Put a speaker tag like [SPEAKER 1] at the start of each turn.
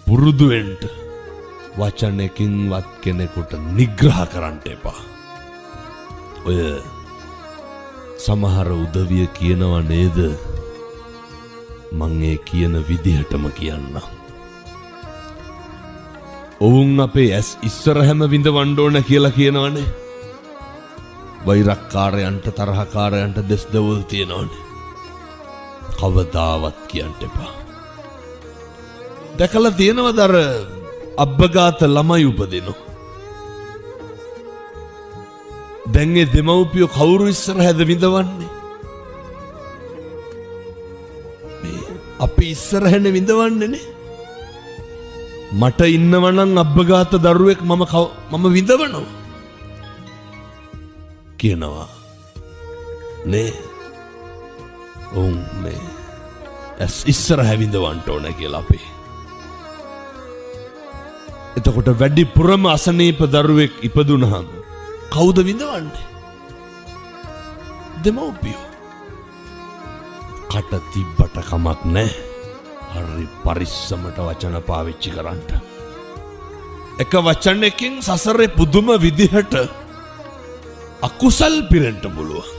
[SPEAKER 1] පුරුදු වෙන්න වචනකින්වත් කෙනෙකුට නිග්‍රහ කරන්න එපා. ඔය සමහර උදවිය කියනවා නේද? මං ඒ කියන විදිහටම කියන්න. ඔවුන් අපේ ඇස් ඉස්සරහැම විඳවන්න ඕන කියලා කියනවනේ. වෛරක්කාරයන්ට තරහකාරයන්ට දෙස් දවල් තියනවනේ. කවදාවත් කියන්න එපා. දැකලා තියෙනවද අර අබ්බගාත ළමයි උපදිනු? දැන් ඒ දෙමව්පියෝ කවුරු ඉස්සරහද විඳවන්නේ? මේ අපි ඉස්සරහනේ විඳවන්නේනේ. මට ඉන්නවනම් අබ්බගාත දරුවෙක් මම විඳවනවා කියනවා නේ. ඔවුන් මේ ඇස් ඉස්සරහ විඳවන්න ඕන කියලා අපි. එතකොට වැඩිපුරම අසනීප දරුවෙක් ඉපදුනහම කවුද විඳවන්නේ? දෙමව්පියෝ. කට තිබ්බට කමක් නැහැ. හරි පරිස්සමට වචන පාවිච්චි කරන්න. එක වචනයකින් සසරේ පුදුම විදිහට අකුසල් පිරෙන්න පුළුවන්.